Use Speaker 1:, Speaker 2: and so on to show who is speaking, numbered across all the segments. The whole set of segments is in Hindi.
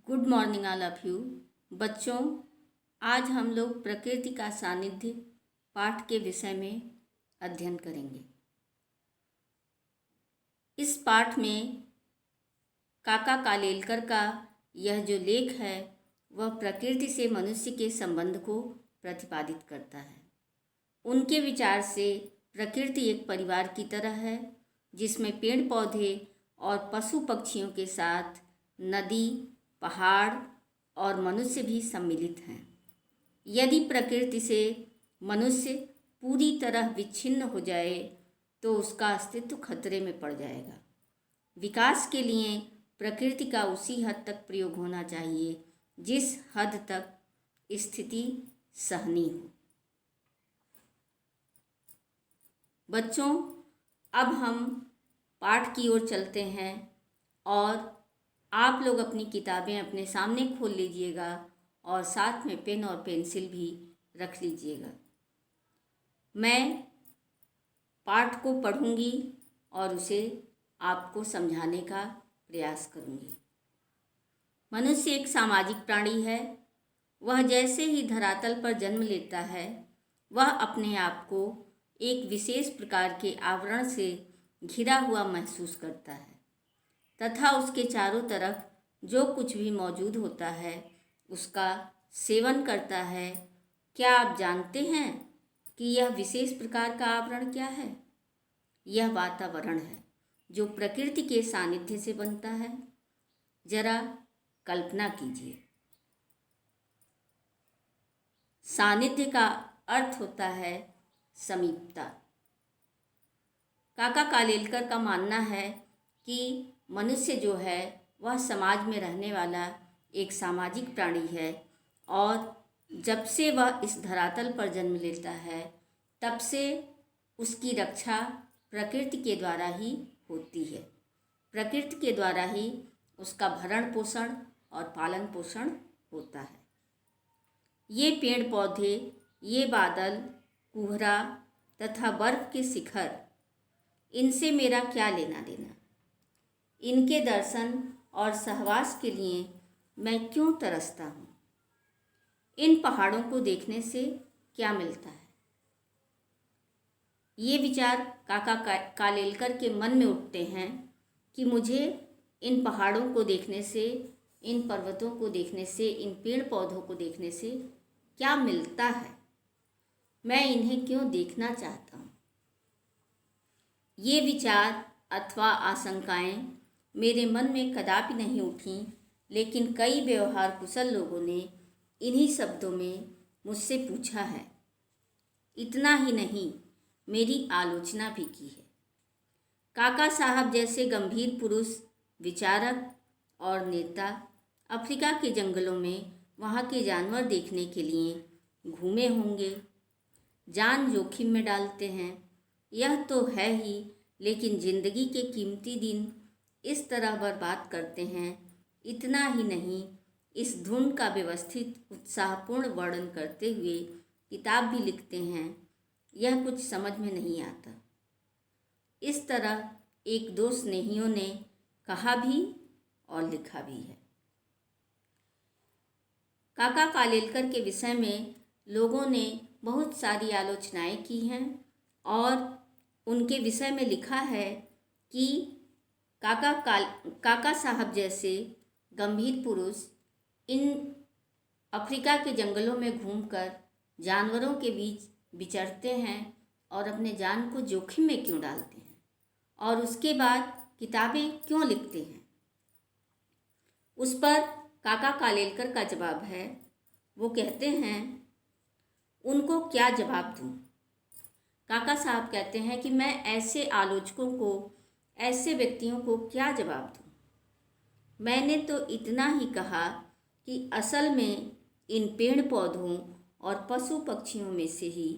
Speaker 1: Good morning all of you. बच्चों, आज हम लोग प्रकृति का सानिध्य पाठ के विषय में अध्ययन करेंगे। इस पाठ में काका कालेलकर का यह जो लेख है वह प्रकृति से मनुष्य के संबंध को प्रतिपादित करता है। उनके विचार से प्रकृति एक परिवार की तरह है जिसमें पेड़ पौधे और पशु पक्षियों के साथ नदी, पहाड़ और मनुष्य भी सम्मिलित हैं। यदि प्रकृति से मनुष्य पूरी तरह विच्छिन्न हो जाए तो उसका अस्तित्व खतरे में पड़ जाएगा। विकास के लिए प्रकृति का उसी हद तक प्रयोग होना चाहिए जिस हद तक स्थिति सहनीय हो। बच्चों, अब हम पाठ की ओर चलते हैं और आप लोग अपनी किताबें अपने सामने खोल लीजिएगा और साथ में पेन और पेंसिल भी रख लीजिएगा। मैं पाठ को पढ़ूंगी और उसे आपको समझाने का प्रयास करूंगी। मनुष्य एक सामाजिक प्राणी है। वह जैसे ही धरातल पर जन्म लेता है वह अपने आप को एक विशेष प्रकार के आवरण से घिरा हुआ महसूस करता है तथा उसके चारों तरफ जो कुछ भी मौजूद होता है उसका सेवन करता है। क्या आप जानते हैं कि यह विशेष प्रकार का आवरण क्या है? यह वातावरण है जो प्रकृति के सानिध्य से बनता है। जरा कल्पना कीजिए। सानिध्य का अर्थ होता है समीपता। काका कालेलकर का मानना है कि मनुष्य जो है वह समाज में रहने वाला एक सामाजिक प्राणी है और जब से वह इस धरातल पर जन्म लेता है तब से उसकी रक्षा प्रकृति के द्वारा ही होती है। प्रकृति के द्वारा ही उसका भरण पोषण और पालन पोषण होता है। ये पेड़ पौधे, ये बादल, कुहरा तथा बर्फ के शिखर, इनसे मेरा क्या लेना देना? इनके दर्शन और सहवास के लिए मैं क्यों तरसता हूँ? इन पहाड़ों को देखने से क्या मिलता है? ये विचार काका कालेलकर के मन में उठते हैं कि मुझे इन पहाड़ों को देखने से, इन पर्वतों को देखने से, इन पेड़ पौधों को देखने से क्या मिलता है? मैं इन्हें क्यों देखना चाहता हूँ? ये विचार अथवा आशंकाएं मेरे मन में कदापि नहीं उठीं, लेकिन कई व्यवहार कुशल लोगों ने इन्हीं शब्दों में मुझसे पूछा है। इतना ही नहीं, मेरी आलोचना भी की है। काका साहब जैसे गंभीर पुरुष, विचारक और नेता अफ्रीका के जंगलों में वहाँ के जानवर देखने के लिए घूमे होंगे, जान जोखिम में डालते हैं। यह तो है ही, लेकिन जिंदगी के कीमती दिन इस तरह बर्बाद करते हैं। इतना ही नहीं, इस धुन का व्यवस्थित उत्साहपूर्ण वर्णन करते हुए किताब भी लिखते हैं। यह कुछ समझ में नहीं आता। इस तरह एक दो स्नेहियों ने कहा भी और लिखा भी है। काका कालेलकर के विषय में लोगों ने बहुत सारी आलोचनाएं की हैं और उनके विषय में लिखा है कि काका साहब जैसे गंभीर पुरुष इन अफ्रीका के जंगलों में घूमकर जानवरों के बीच विचरते हैं और अपने जान को जोखिम में क्यों डालते हैं और उसके बाद किताबें क्यों लिखते हैं? उस पर काका कालेलकर का जवाब है, वो कहते हैं, उनको क्या जवाब दूँ? काका साहब कहते हैं कि मैं ऐसे आलोचकों को, ऐसे व्यक्तियों को क्या जवाब दूँ? मैंने तो इतना ही कहा कि असल में इन पेड़ पौधों और पशु पक्षियों में से ही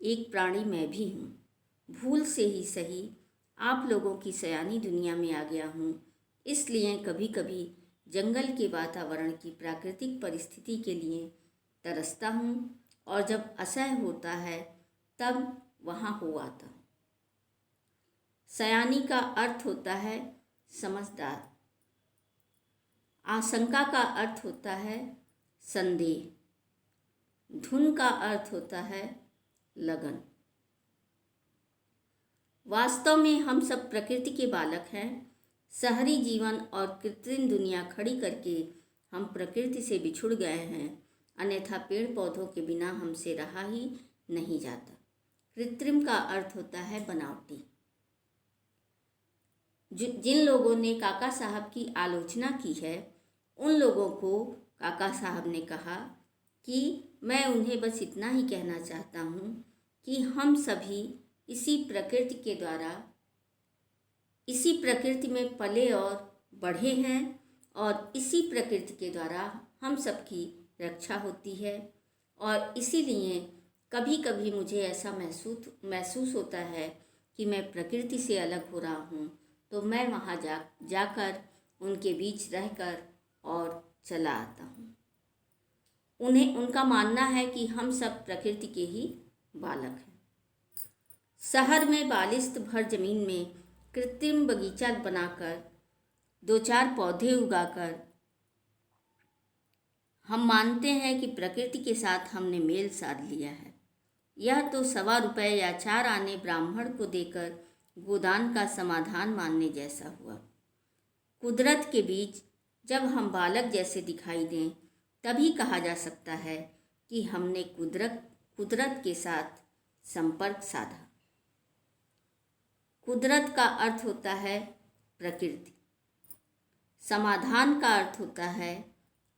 Speaker 1: एक प्राणी मैं भी हूँ। भूल से ही सही आप लोगों की सयानी दुनिया में आ गया हूँ, इसलिए कभी कभी जंगल के वातावरण की प्राकृतिक परिस्थिति के लिए तरसता हूँ और जब असह्य होता है तब वहाँ हो आता हूँ। सयानी का अर्थ होता है समझदार। आशंका का अर्थ होता है संदेह। धुन का अर्थ होता है लगन। वास्तव में हम सब प्रकृति के बालक हैं। शहरी जीवन और कृत्रिम दुनिया खड़ी करके हम प्रकृति से बिछुड़ गए हैं, अन्यथा पेड़ पौधों के बिना हमसे रहा ही नहीं जाता। कृत्रिम का अर्थ होता है बनावटी। जिन लोगों ने काका साहब की आलोचना की है, उन लोगों को काका साहब ने कहा कि मैं उन्हें बस इतना ही कहना चाहता हूँ कि हम सभी इसी प्रकृति में पले और बढ़े हैं और इसी प्रकृति के द्वारा हम सबकी रक्षा होती है। और इसीलिए कभी कभी मुझे ऐसा महसूस होता है कि मैं प्रकृति से अलग हो रहा हूँ, तो मैं वहाँ जाकर उनके बीच रहकर और चला आता हूँ। उनका मानना है कि हम सब प्रकृति के ही बालक हैं। शहर में बालिश्त भर जमीन में कृत्रिम बगीचा बनाकर 2-4 पौधे उगाकर हम मानते हैं कि प्रकृति के साथ हमने मेल साध लिया है। यह तो 1.25 रुपये या 4 आने ब्राह्मण को देकर गोदान का समाधान मानने जैसा हुआ। कुदरत के बीच जब हम बालक जैसे दिखाई दें, तभी कहा जा सकता है कि हमने कुदरत के साथ संपर्क साधा। कुदरत का अर्थ होता है प्रकृति। समाधान का अर्थ होता है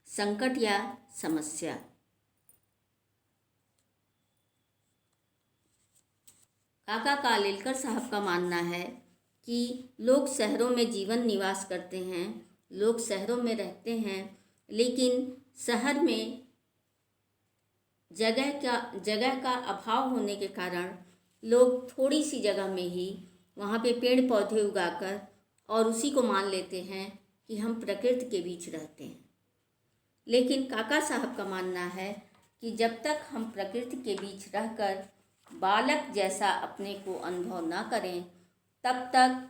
Speaker 1: संकट या समस्या। काका कालेलकर साहब का मानना है कि लोग शहरों में जीवन निवास करते हैं, लोग शहरों में रहते हैं, लेकिन शहर में जगह का अभाव होने के कारण लोग थोड़ी सी जगह में ही वहाँ पे पेड़ पौधे उगाकर और उसी को मान लेते हैं कि हम प्रकृति के बीच रहते हैं। लेकिन काका साहब का मानना है कि जब तक हम प्रकृति के बीच रहकर बालक जैसा अपने को अनुभव ना करें, तब तक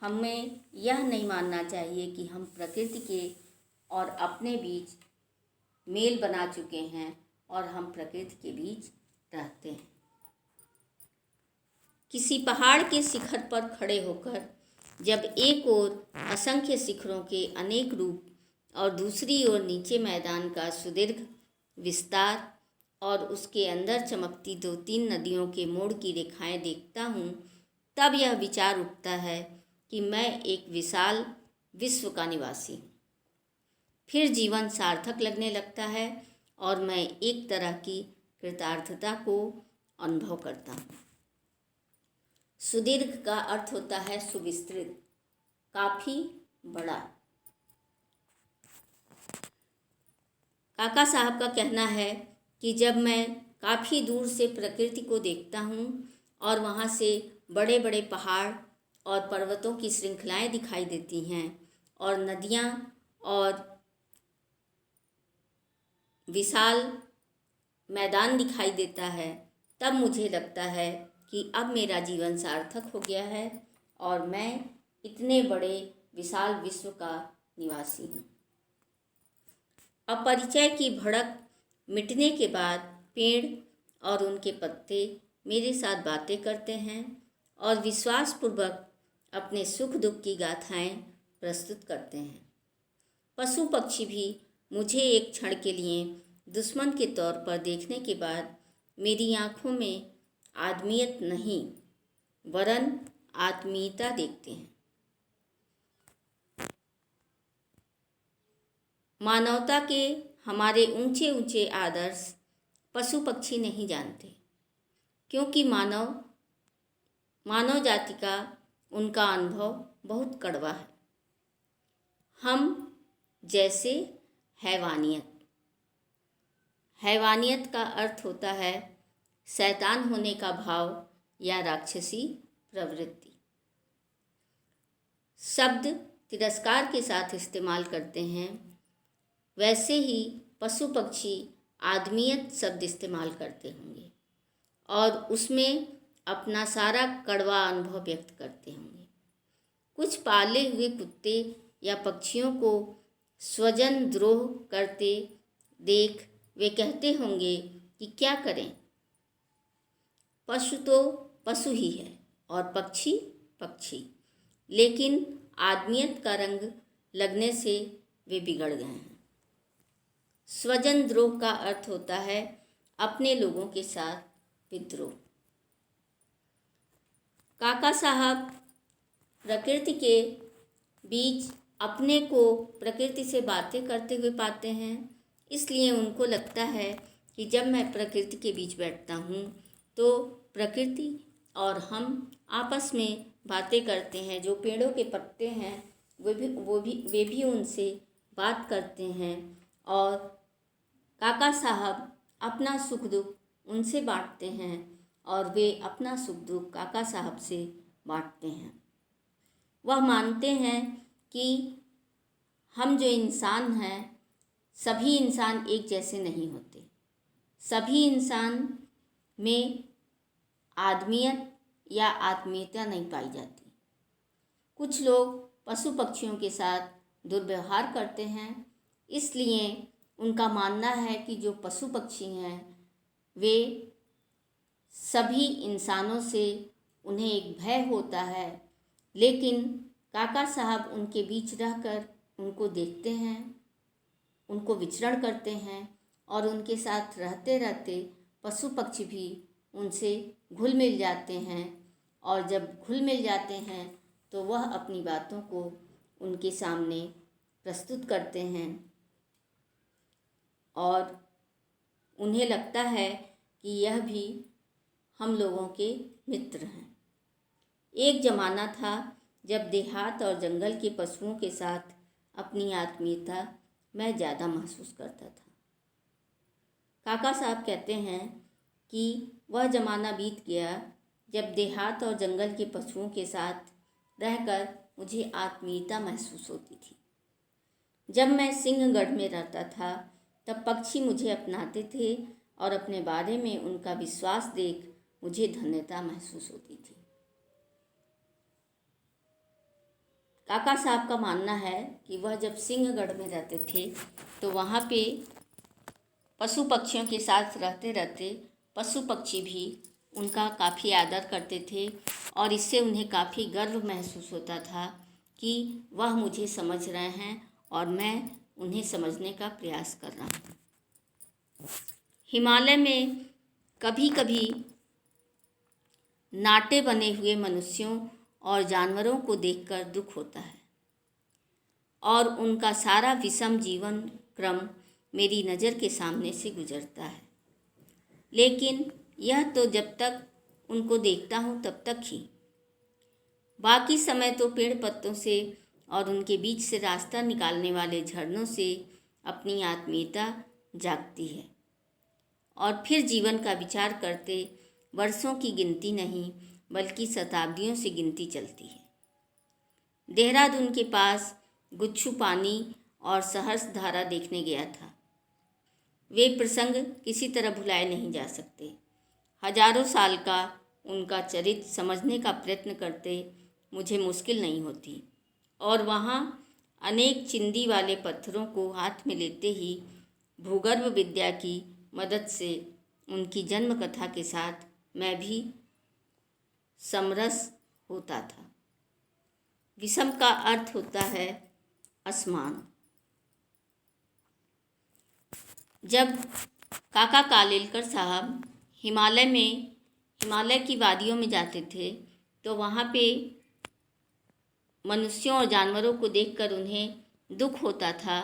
Speaker 1: हमें यह नहीं मानना चाहिए कि हम प्रकृति के और अपने बीच मेल बना चुके हैं और हम प्रकृति के बीच रहते हैं। किसी पहाड़ के शिखर पर खड़े होकर जब एक ओर असंख्य शिखरों के अनेक रूप और दूसरी ओर नीचे मैदान का सुदीर्घ विस्तार और उसके अंदर चमकती 2-3 नदियों के मोड़ की रेखाएं देखता हूँ, तब यह विचार उठता है कि मैं एक विशाल विश्व का निवासी हूँ। फिर जीवन सार्थक लगने लगता है और मैं एक तरह की कृतार्थता को अनुभव करता हूँ। सुदीर्घ का अर्थ होता है सुविस्तृत, काफ़ी बड़ा। काका साहब का कहना है कि जब मैं काफ़ी दूर से प्रकृति को देखता हूँ और वहाँ से बड़े बड़े पहाड़ और पर्वतों की श्रृंखलाएं दिखाई देती हैं और नदियाँ और विशाल मैदान दिखाई देता है, तब मुझे लगता है कि अब मेरा जीवन सार्थक हो गया है और मैं इतने बड़े विशाल विश्व का निवासी हूँ। अपरिचय की भड़क मिटने के बाद पेड़ और उनके पत्ते मेरे साथ बातें करते हैं और विश्वासपूर्वक अपने सुख दुख की गाथाएं प्रस्तुत करते हैं। पशु पक्षी भी मुझे एक क्षण के लिए दुश्मन के तौर पर देखने के बाद मेरी आँखों में आदमियत नहीं वरन आत्मीयता देखते हैं। मानवता के हमारे ऊंचे ऊंचे आदर्श पशु पक्षी नहीं जानते, क्योंकि मानव जाति का उनका अनुभव बहुत कड़वा है। हम जैसे हैवानियत का अर्थ होता है शैतान होने का भाव या राक्षसी प्रवृत्ति। शब्द तिरस्कार के साथ इस्तेमाल करते हैं, वैसे ही पशु पक्षी आदमियत शब्द इस्तेमाल करते होंगे और उसमें अपना सारा कड़वा अनुभव व्यक्त करते होंगे। कुछ पाले हुए कुत्ते या पक्षियों को स्वजन द्रोह करते देख वे कहते होंगे कि क्या करें, पशु तो पशु ही है और पक्षी पक्षी, लेकिन आदमियत का रंग लगने से वे बिगड़ गए हैं। स्वजन द्रोह का अर्थ होता है अपने लोगों के साथ विद्रोह। काका साहब प्रकृति के बीच अपने को प्रकृति से बातें करते हुए पाते हैं, इसलिए उनको लगता है कि जब मैं प्रकृति के बीच बैठता हूँ तो प्रकृति और हम आपस में बातें करते हैं। जो पेड़ों के पत्ते हैं वे भी उनसे बात करते हैं और काका साहब अपना सुख दुख उनसे बांटते हैं और वे अपना सुख दुख काका साहब से बांटते हैं। वह मानते हैं कि हम जो इंसान हैं, सभी इंसान एक जैसे नहीं होते। सभी इंसान में आदमियत या आत्मीयता नहीं पाई जाती। कुछ लोग पशु पक्षियों के साथ दुर्व्यवहार करते हैं, इसलिए उनका मानना है कि जो पशु पक्षी हैं वे सभी इंसानों से उन्हें एक भय होता है। लेकिन काका साहब उनके बीच रहकर उनको देखते हैं, उनको विचरण करते हैं और उनके साथ रहते रहते पशु पक्षी भी उनसे घुल मिल जाते हैं। और जब घुल मिल जाते हैं तो वह अपनी बातों को उनके सामने प्रस्तुत करते हैं और उन्हें लगता है कि यह भी हम लोगों के मित्र हैं। एक ज़माना था जब देहात और जंगल के पशुओं के साथ अपनी आत्मीयता मैं ज़्यादा महसूस करता था। काका साहब कहते हैं कि वह ज़माना बीत गया जब देहात और जंगल के पशुओं के साथ रहकर मुझे आत्मीयता महसूस होती थी। जब मैं सिंहगढ़ में रहता था तब पक्षी मुझे अपनाते थे और अपने बारे में उनका विश्वास देख मुझे धन्यता महसूस होती थी। काका साहब का मानना है कि वह जब सिंहगढ़ में रहते थे तो वहाँ पे पशु पक्षियों के साथ रहते रहते पशु पक्षी भी उनका काफ़ी आदर करते थे और इससे उन्हें काफ़ी गर्व महसूस होता था कि वह मुझे समझ रहे हैं और मैं उन्हें समझने का प्रयास कर रहा हूँ। हिमालय में कभी कभी नाटे बने हुए मनुष्यों और जानवरों को देखकर दुख होता है और उनका सारा विषम जीवन क्रम मेरी नज़र के सामने से गुजरता है। लेकिन यह तो जब तक उनको देखता हूँ तब तक ही, बाकी समय तो पेड़ पत्तों से और उनके बीच से रास्ता निकालने वाले झरनों से अपनी आत्मीयता जागती है। और फिर जीवन का विचार करते वर्षों की गिनती नहीं बल्कि शताब्दियों से गिनती चलती है। देहरादून के पास गुच्छू पानी और सहर्ष धारा देखने गया था। वे प्रसंग किसी तरह भुलाए नहीं जा सकते। हजारों साल का उनका चरित्र समझने का प्रयत्न करते मुझे मुश्किल नहीं होती और वहाँ अनेक चिंदी वाले पत्थरों को हाथ में लेते ही भूगर्भ विद्या की मदद से उनकी जन्म कथा के साथ मैं भी समरस होता था। विषम का अर्थ होता है आसमान। जब काका कालेलकर साहब हिमालय की वादियों में जाते थे तो वहाँ पे मनुष्यों और जानवरों को देखकर उन्हें दुख होता था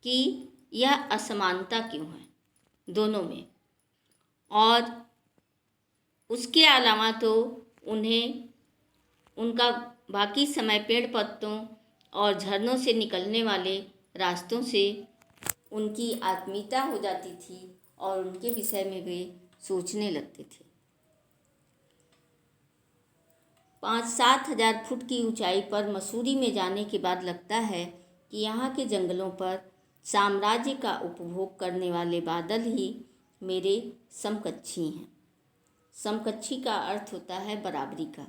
Speaker 1: कि यह असमानता क्यों है दोनों में। और उसके अलावा तो उन्हें उनका बाकी समय पेड़ पत्तों और झरनों से निकलने वाले रास्तों से उनकी आत्मीयता हो जाती थी और उनके विषय में वे सोचने लगते थे। 5-7 हज़ार फुट की ऊंचाई पर मसूरी में जाने के बाद लगता है कि यहाँ के जंगलों पर साम्राज्य का उपभोग करने वाले बादल ही मेरे समकक्षी हैं। समकक्षी का अर्थ होता है बराबरी का।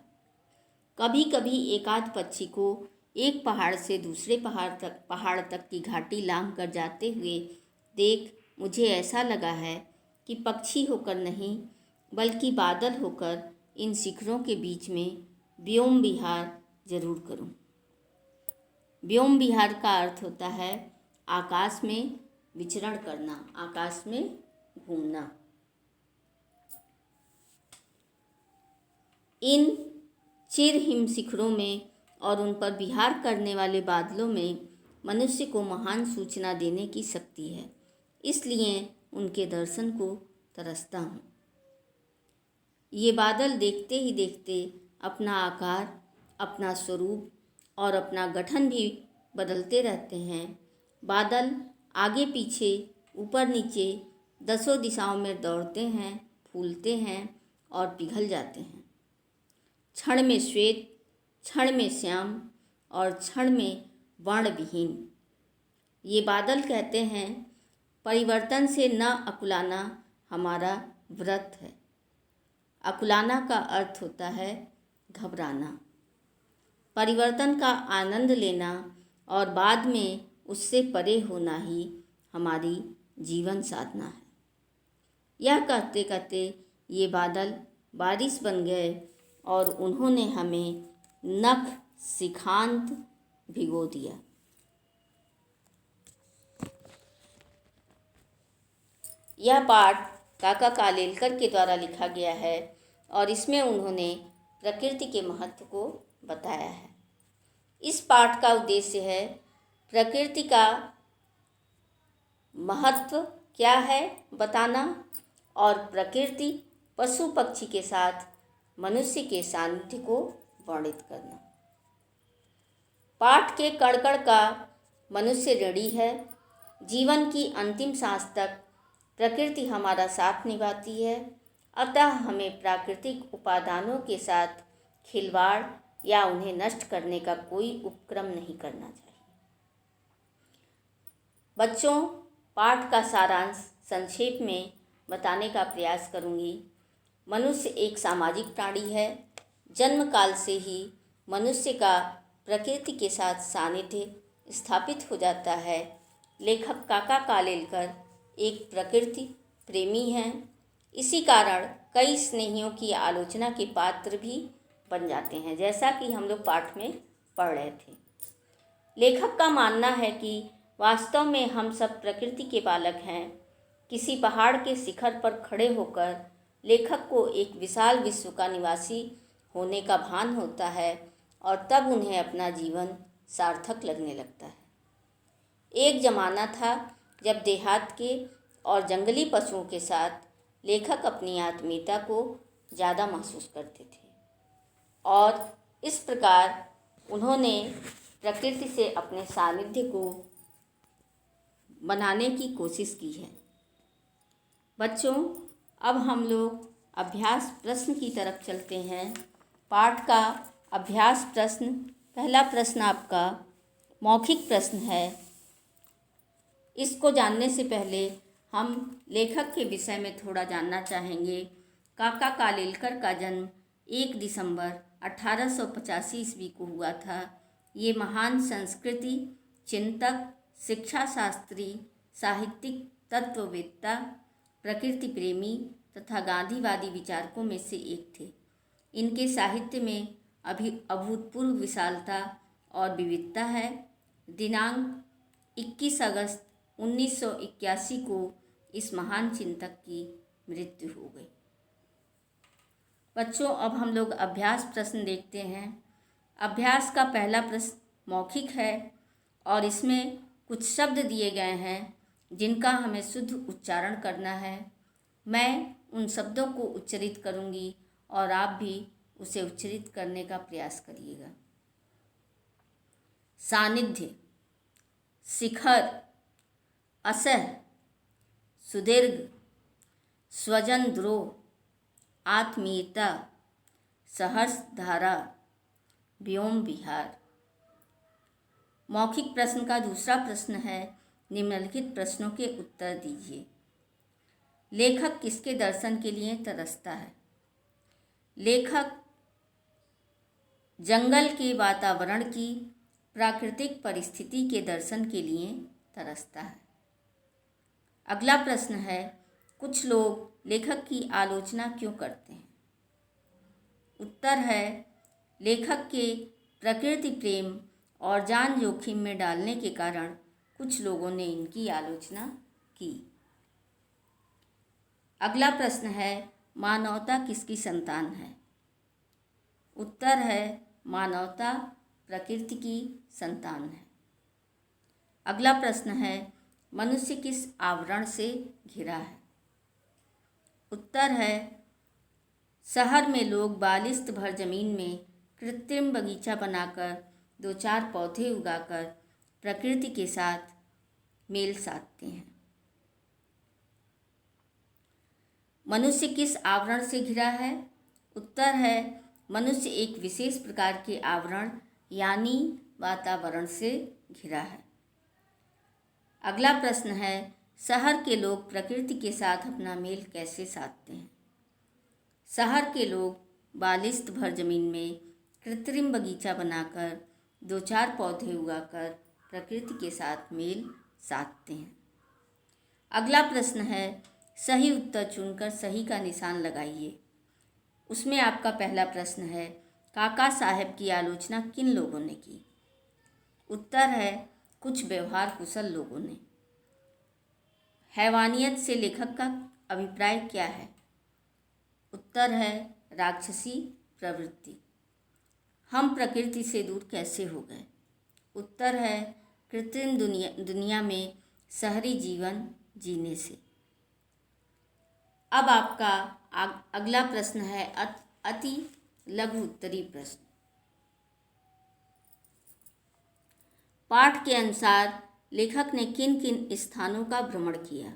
Speaker 1: कभी कभी एकाध पक्षी को एक पहाड़ से दूसरे पहाड़ तक की घाटी लांघ कर जाते हुए देख मुझे ऐसा लगा है कि पक्षी होकर नहीं बल्कि बादल होकर इन शिखरों के बीच में व्योम विहार जरूर करूं। व्योम विहार का अर्थ होता है आकाश में विचरण करना, आकाश में घूमना। इन चिर हिम शिखरों में और उन पर विहार करने वाले बादलों में मनुष्य को महान सूचना देने की शक्ति है, इसलिए उनके दर्शन को तरसता हूँ। ये बादल देखते ही देखते अपना आकार, अपना स्वरूप और अपना गठन भी बदलते रहते हैं। बादल आगे पीछे, ऊपर नीचे, दसों दिशाओं में दौड़ते हैं, फूलते हैं और पिघल जाते हैं। क्षण में श्वेत, क्षण में श्याम और क्षण में वर्णविहीन। ये बादल कहते हैं परिवर्तन से न अकुलाना हमारा व्रत है। अकुलाना का अर्थ होता है घबराना। परिवर्तन का आनंद लेना और बाद में उससे परे होना ही हमारी जीवन साधना है। यह कहते कहते ये बादल बारिश बन गए और उन्होंने हमें नख शिखांत भिगो दिया। यह पाठ काका कालेलकर के द्वारा लिखा गया है और इसमें उन्होंने प्रकृति के महत्व को बताया है। इस पाठ का उद्देश्य है प्रकृति का महत्व क्या है बताना और प्रकृति पशु पक्षी के साथ मनुष्य के सानिध्य को वर्णित करना। पाठ के कण कण का मनुष्य ऋणी है। जीवन की अंतिम सांस तक प्रकृति हमारा साथ निभाती है, अतः हमें प्राकृतिक उपादानों के साथ खिलवाड़ या उन्हें नष्ट करने का कोई उपक्रम नहीं करना चाहिए। बच्चों, पाठ का सारांश संक्षेप में बताने का प्रयास करूंगी। मनुष्य एक सामाजिक प्राणी है। जन्म काल से ही मनुष्य का प्रकृति के साथ सानिध्य स्थापित हो जाता है। लेखक काका कालेलकर एक प्रकृति प्रेमी हैं। इसी कारण कई स्नेहियों की आलोचना के पात्र भी बन जाते हैं, जैसा कि हम लोग पाठ में पढ़ रहे थे। लेखक का मानना है कि वास्तव में हम सब प्रकृति के बालक हैं। किसी पहाड़ के शिखर पर खड़े होकर लेखक को एक विशाल विश्व का निवासी होने का भान होता है और तब उन्हें अपना जीवन सार्थक लगने लगता है। एक ज़माना था जब देहात के और जंगली पशुओं के साथ लेखक अपनी आत्मीयता को ज़्यादा महसूस करते थे और इस प्रकार उन्होंने प्रकृति से अपने सानिध्य को बनाने की कोशिश की है। बच्चों, अब हम लोग अभ्यास प्रश्न की तरफ चलते हैं। पाठ का अभ्यास प्रश्न, पहला प्रश्न आपका मौखिक प्रश्न है। इसको जानने से पहले हम लेखक के विषय में थोड़ा जानना चाहेंगे। काका कालेलकर का जन्म 1 दिसंबर 1885 ईस्वी को हुआ था। ये महान संस्कृति चिंतक, शिक्षा शास्त्री, साहित्यिक, तत्ववेत्ता, प्रकृति प्रेमी तथा गांधीवादी विचारकों में से एक थे। इनके साहित्य में अभूतपूर्व विशालता और विविधता है। दिनांक 21 अगस्त 1981 को इस महान चिंतक की मृत्यु हो गई। बच्चों, अब हम लोग अभ्यास प्रश्न देखते हैं। अभ्यास का पहला प्रश्न मौखिक है और इसमें कुछ शब्द दिए गए हैं जिनका हमें शुद्ध उच्चारण करना है। मैं उन शब्दों को उच्चरित करूंगी और आप भी उसे उच्चरित करने का प्रयास करिएगा। सानिध्य, शिखर, असह, सुदीर्घ, स्वजन द्रोह, आत्मीयता, सहर्ष धारा, व्योम विहार। मौखिक प्रश्न का दूसरा प्रश्न है, निम्नलिखित प्रश्नों के उत्तर दीजिए। लेखक किसके दर्शन के लिए तरसता है? लेखक जंगल के वातावरण की, प्राकृतिक परिस्थिति के दर्शन के लिए तरसता है। अगला प्रश्न है, कुछ लोग लेखक की आलोचना क्यों करते हैं? उत्तर है, लेखक के प्रकृति प्रेम और जान जोखिम में डालने के कारण कुछ लोगों ने इनकी आलोचना की। अगला प्रश्न है, मानवता किसकी संतान है? उत्तर है, मानवता प्रकृति की संतान है। अगला प्रश्न है, मनुष्य किस आवरण से घिरा है? उत्तर है, शहर में लोग बालिश्त भर जमीन में कृत्रिम बगीचा बनाकर 2-4 पौधे उगाकर प्रकृति के साथ मेल साधते हैं। मनुष्य किस आवरण से घिरा है? उत्तर है, मनुष्य एक विशेष प्रकार के आवरण यानी वातावरण से घिरा है। अगला प्रश्न है, शहर के लोग प्रकृति के साथ अपना मेल कैसे साधते हैं? शहर के लोग बालिश्त भर जमीन में कृत्रिम बगीचा बनाकर 2-4 पौधे उगाकर प्रकृति के साथ मेल साधते हैं। अगला प्रश्न है, सही उत्तर चुनकर सही का निशान लगाइए। उसमें आपका पहला प्रश्न है, काका साहब की आलोचना किन लोगों ने की? उत्तर है, कुछ व्यवहार कुशल लोगों ने। हैवानियत से लेखक का अभिप्राय क्या है? उत्तर है, राक्षसी प्रवृत्ति। हम प्रकृति से दूर कैसे हो गए? उत्तर है, कृत्रिम दुनिया में शहरी जीवन जीने से। अब आपका अगला प्रश्न है अति लघु उत्तरी प्रश्न। पाठ के अनुसार लेखक ने किन किन स्थानों का भ्रमण किया?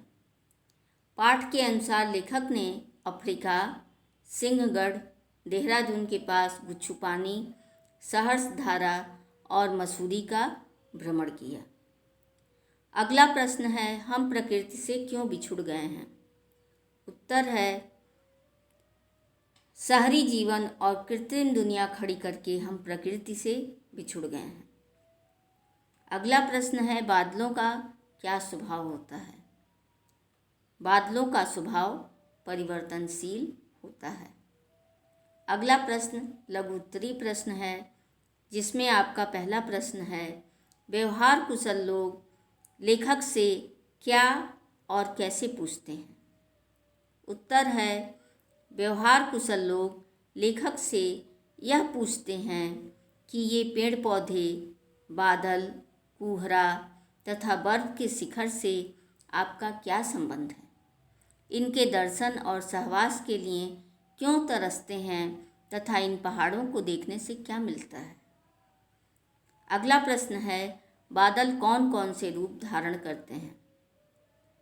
Speaker 1: पाठ के अनुसार लेखक ने अफ्रीका, सिंहगढ़, देहरादून के पास गुच्छुपानी, सहस्त्रधारा और मसूरी का भ्रमण किया। अगला प्रश्न है, हम प्रकृति से क्यों बिछुड़ गए हैं? उत्तर है, शहरी जीवन और कृत्रिम दुनिया खड़ी करके हम प्रकृति से बिछुड़ गए हैं। अगला प्रश्न है, बादलों का क्या स्वभाव होता है? बादलों का स्वभाव परिवर्तनशील होता है। अगला प्रश्न लघु उत्तरी प्रश्न है, जिसमें आपका पहला प्रश्न है, व्यवहार कुशल लोग लेखक से क्या और कैसे पूछते हैं? उत्तर है, व्यवहार कुशल लोग लेखक से यह पूछते हैं कि ये पेड़ पौधे, बादल, कुहरा तथा बर्फ के शिखर से आपका क्या संबंध है? इनके दर्शन और सहवास के लिए क्यों तरसते हैं तथा इन पहाड़ों को देखने से क्या मिलता है? अगला प्रश्न है, बादल कौन कौन से रूप धारण करते हैं?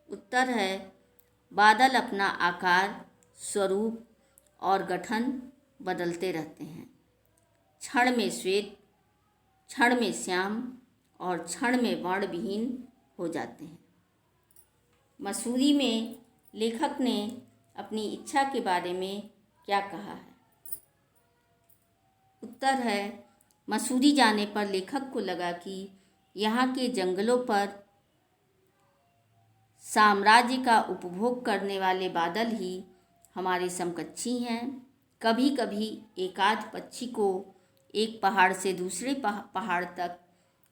Speaker 1: उत्तर है, बादल अपना आकार, स्वरूप और गठन बदलते रहते हैं। क्षण में श्वेत, क्षण में श्याम और क्षण में वर्णविहीन हो जाते हैं। मसूरी में लेखक ने अपनी इच्छा के बारे में क्या कहा है? उत्तर है, मसूरी जाने पर लेखक को लगा कि यहाँ के जंगलों पर साम्राज्य का उपभोग करने वाले बादल ही हमारे समकक्षी हैं। कभी कभी एकाध पक्षी को एक पहाड़ से दूसरे पहाड़ तक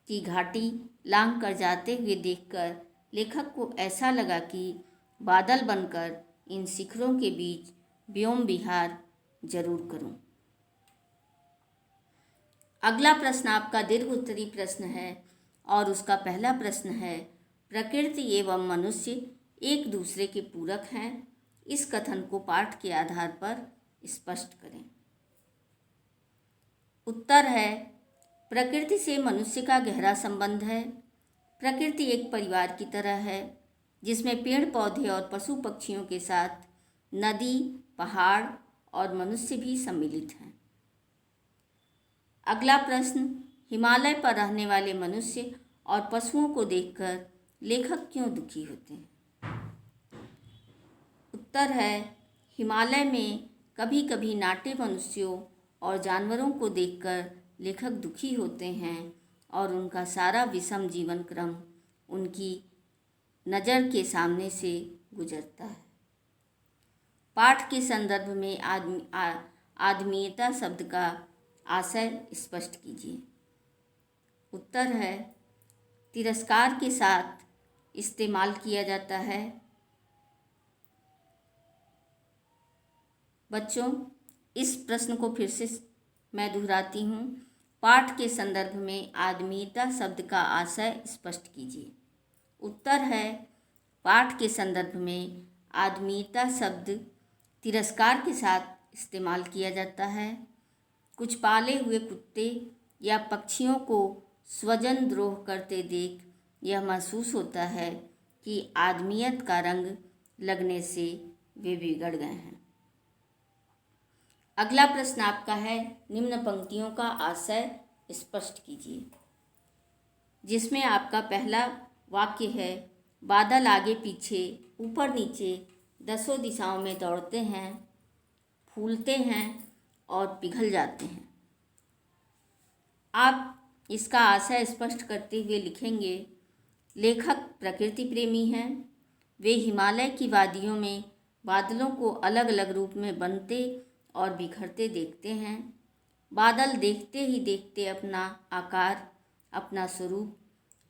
Speaker 1: की घाटी लांघ कर जाते हुए देखकर लेखक को ऐसा लगा कि बादल बनकर इन शिखरों के बीच व्योम विहार जरूर करूं। अगला प्रश्न आपका दीर्घ उत्तरी प्रश्न है और उसका पहला प्रश्न है, प्रकृति एवं मनुष्य एक दूसरे के पूरक हैं। इस कथन को पाठ के आधार पर स्पष्ट करें। उत्तर है, प्रकृति से मनुष्य का गहरा संबंध है। प्रकृति एक परिवार की तरह है जिसमें पेड़ पौधे और पशु पक्षियों के साथ नदी, पहाड़ और मनुष्य भी सम्मिलित हैं। अगला प्रश्न, हिमालय पर रहने वाले मनुष्य और पशुओं को देखकर लेखक क्यों दुखी होते हैं? उत्तर है, हिमालय में कभी कभी नाटे मनुष्यों और जानवरों को देखकर लेखक दुखी होते हैं और उनका सारा विषम जीवन क्रम उनकी नज़र के सामने से गुजरता है। पाठ के संदर्भ में आदमीयता शब्द का आशय स्पष्ट कीजिए। उत्तर है तिरस्कार के साथ इस्तेमाल किया जाता है। बच्चों, इस प्रश्न को फिर से मैं दोहराती हूँ। पाठ के संदर्भ में आदमीयता शब्द का आशय स्पष्ट कीजिए। उत्तर है पाठ के संदर्भ में आदमीयता शब्द तिरस्कार के साथ इस्तेमाल किया जाता है। कुछ पाले हुए कुत्ते या पक्षियों को स्वजन द्रोह करते देख यह महसूस होता है कि आदमियत का रंग लगने से वे बिगड़ गए हैं। अगला प्रश्न आपका है, निम्न पंक्तियों का आशय स्पष्ट कीजिए। जिसमें आपका पहला वाक्य है, बादल आगे पीछे ऊपर नीचे दसों दिशाओं में दौड़ते हैं, फूलते हैं और पिघल जाते हैं। आप इसका आशय स्पष्ट करते हुए लिखेंगे, लेखक प्रकृति प्रेमी हैं। वे हिमालय की वादियों में बादलों को अलग अलग रूप में बनते और बिखरते देखते हैं। बादल देखते ही देखते अपना आकार, अपना स्वरूप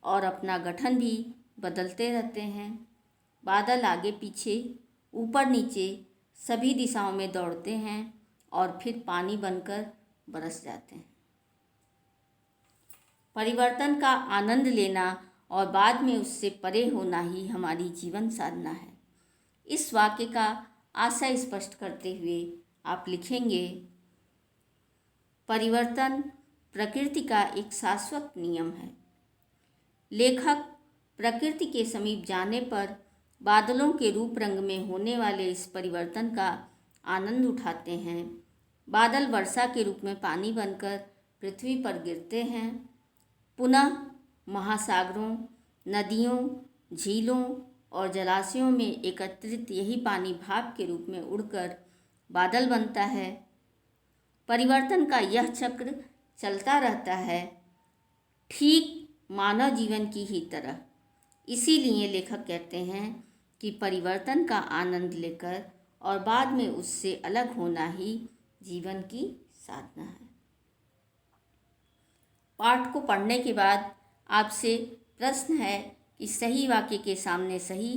Speaker 1: और अपना गठन भी बदलते रहते हैं। बादल आगे पीछे ऊपर नीचे सभी दिशाओं में दौड़ते हैं और फिर पानी बनकर बरस जाते हैं। परिवर्तन का आनंद लेना और बाद में उससे परे होना ही हमारी जीवन साधना है। इस वाक्य का आशय स्पष्ट करते हुए आप लिखेंगे, परिवर्तन प्रकृति का एक शाश्वत नियम है। लेखक प्रकृति के समीप जाने पर बादलों के रूप रंग में होने वाले इस परिवर्तन का आनंद उठाते हैं। बादल वर्षा के रूप में पानी बनकर पृथ्वी पर गिरते हैं। पुनः महासागरों, नदियों, झीलों और जलाशयों में एकत्रित यही पानी भाप के रूप में उड़कर बादल बनता है। परिवर्तन का यह चक्र चलता रहता है, ठीक मानव जीवन की ही तरह। इसीलिए लेखक कहते हैं कि परिवर्तन का आनंद लेकर और बाद में उससे अलग होना ही जीवन की साधना है। पाठ को पढ़ने के बाद आपसे प्रश्न है कि सही वाक्य के सामने सही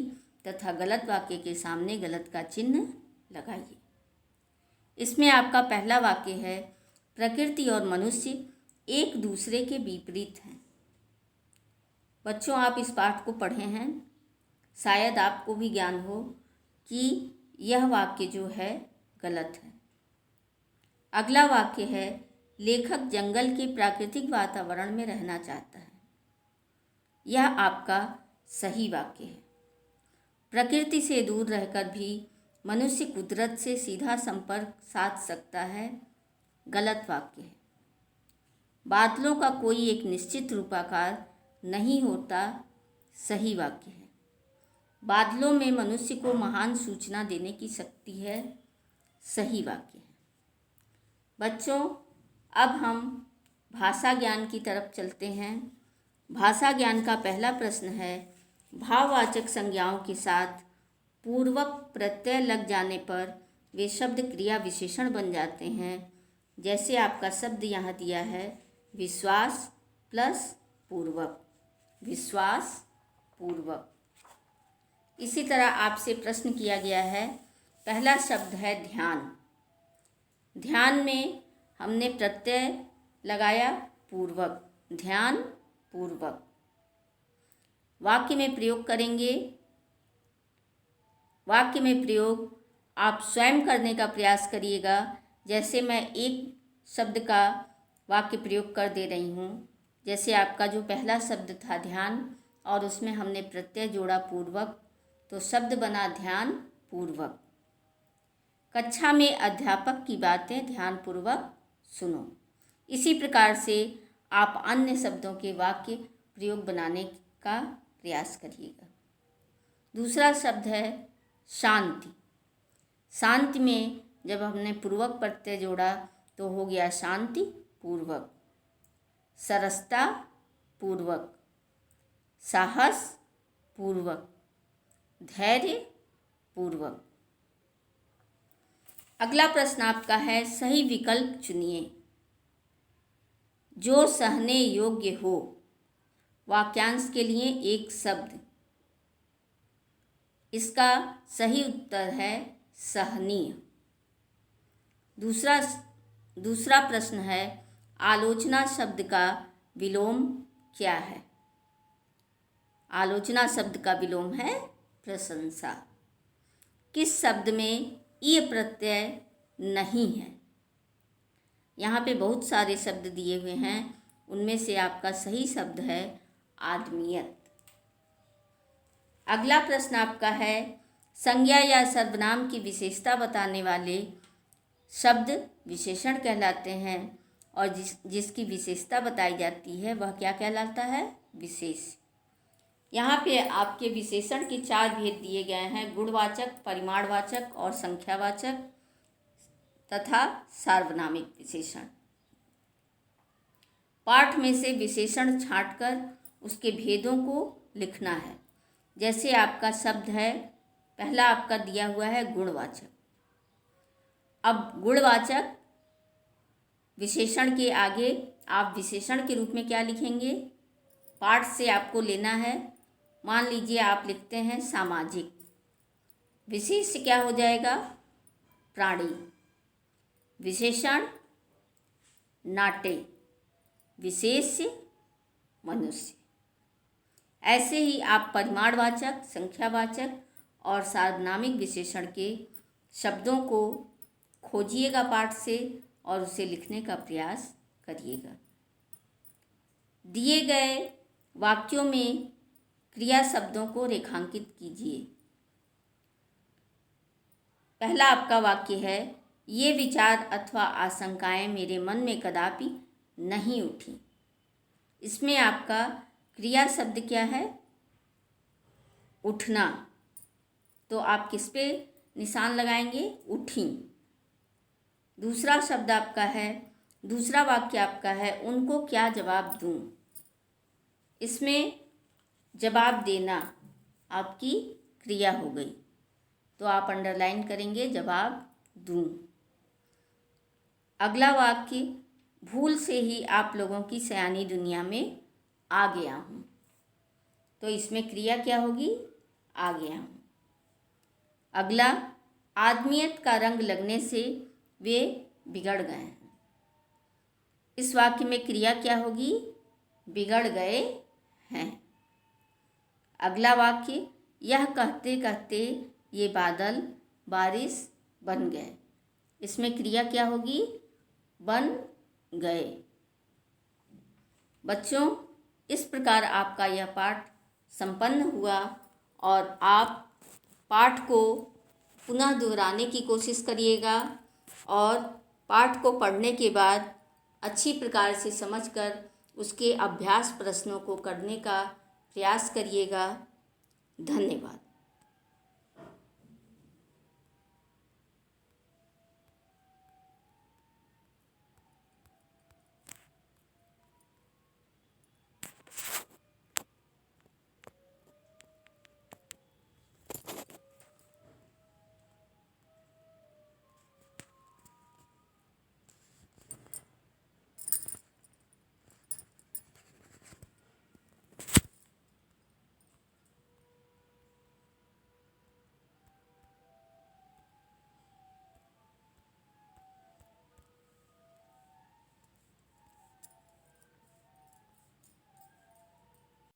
Speaker 1: तथा गलत वाक्य के सामने गलत का चिन्ह लगाइए। इसमें आपका पहला वाक्य है, प्रकृति और मनुष्य एक दूसरे के विपरीत हैं। बच्चों, आप इस पाठ को पढ़े हैं, शायद आपको भी ज्ञान हो कि यह वाक्य जो है गलत है। अगला वाक्य है, लेखक जंगल के प्राकृतिक वातावरण में रहना चाहता है। यह आपका सही वाक्य है। प्रकृति से दूर रहकर भी मनुष्य कुदरत से सीधा संपर्क साध सकता है। गलत वाक्य है। बादलों का कोई एक निश्चित रूपाकार नहीं होता। सही वाक्य है। बादलों में मनुष्य को महान सूचना देने की शक्ति है। सही वाक्य है। बच्चों, अब हम भाषा ज्ञान की तरफ चलते हैं। भाषा ज्ञान का पहला प्रश्न है, भाववाचक संज्ञाओं के साथ पूर्वक प्रत्यय लग जाने पर वे शब्द क्रिया विशेषण बन जाते हैं। जैसे आपका शब्द यहाँ दिया है, विश्वास प्लस पूर्वक, विश्वास पूर्वक। इसी तरह आपसे प्रश्न किया गया है, पहला शब्द है ध्यान। ध्यान में हमने प्रत्यय लगाया पूर्वक, ध्यान पूर्वक। वाक्य में प्रयोग करेंगे। वाक्य में प्रयोग आप स्वयं करने का प्रयास करिएगा। जैसे मैं एक शब्द का वाक्य प्रयोग कर दे रही हूँ। जैसे आपका जो पहला शब्द था ध्यान, और उसमें हमने प्रत्यय जोड़ा पूर्वक, तो शब्द बना ध्यान पूर्वक। कक्षा में अध्यापक की बातें ध्यानपूर्वक सुनो। इसी प्रकार से आप अन्य शब्दों के वाक्य प्रयोग बनाने का प्रयास करिएगा। दूसरा शब्द है शांति। शांति में जब हमने पूर्वक प्रत्यय जोड़ा तो हो गया शांति पूर्वक। सरसता पूर्वक, साहस पूर्वक, धैर्य पूर्वक। अगला प्रश्न आपका है, सही विकल्प चुनिए। जो सहने योग्य हो, वाक्यांश के लिए एक शब्द। इसका सही उत्तर है सहनीय। दूसरा प्रश्न है, आलोचना शब्द का विलोम क्या है? आलोचना शब्द का विलोम है प्रशंसा। किस शब्द में ईय प्रत्यय नहीं है? यहाँ पे बहुत सारे शब्द दिए हुए हैं, उनमें से आपका सही शब्द है आदमियत। अगला प्रश्न आपका है, संज्ञा या सर्वनाम की विशेषता बताने वाले शब्द विशेषण कहलाते हैं और जिसकी विशेषता बताई जाती है वह क्या कहलाता है? विशेष। यहाँ पे आपके विशेषण के 4 भेद दिए गए हैं, गुणवाचक, परिमाणवाचक और संख्यावाचक तथा सार्वनामिक विशेषण। पाठ में से विशेषण छांटकर उसके भेदों को लिखना है। जैसे आपका शब्द है, पहला आपका दिया हुआ है गुणवाचक। अब गुणवाचक विशेषण के आगे आप विशेषण के रूप में क्या लिखेंगे? पाठ से आपको लेना है। मान लीजिए आप लिखते हैं सामाजिक, विशेष क्या हो जाएगा? प्राणी। विशेषण नाट्य, विशेष्य मनुष्य। ऐसे ही आप परिमाणवाचक, संख्यावाचक और सार्वनामिक विशेषण के शब्दों को खोजिएगा पाठ से और उसे लिखने का प्रयास करिएगा। दिए गए वाक्यों में क्रिया शब्दों को रेखांकित कीजिए। पहला आपका वाक्य है, ये विचार अथवा आशंकाएं मेरे मन में कदापि नहीं उठी। इसमें आपका क्रिया शब्द क्या है? उठना। तो आप किस पे निशान लगाएंगे? उठी। दूसरा शब्द आपका है, दूसरा वाक्य आपका है, उनको क्या जवाब दूं। इसमें जवाब देना आपकी क्रिया हो गई, तो आप अंडरलाइन करेंगे जवाब दूं। अगला वाक्य, भूल से ही आप लोगों की सयानी दुनिया में आ गया हूँ। तो इसमें क्रिया क्या होगी? आ गया हूँ। अगला, आदमियत का रंग लगने से वे बिगड़ गए हैं। इस वाक्य में क्रिया क्या होगी? बिगड़ गए हैं। अगला वाक्य, यह कहते कहते ये बादल बारिश बन गए। इसमें क्रिया क्या होगी? बन गए। बच्चों, इस प्रकार आपका यह पाठ संपन्न हुआ और आप पाठ को पुनः दोहराने की कोशिश करिएगा और पाठ को पढ़ने के बाद अच्छी प्रकार से समझकर उसके अभ्यास प्रश्नों को करने का प्रयास करिएगा। धन्यवाद।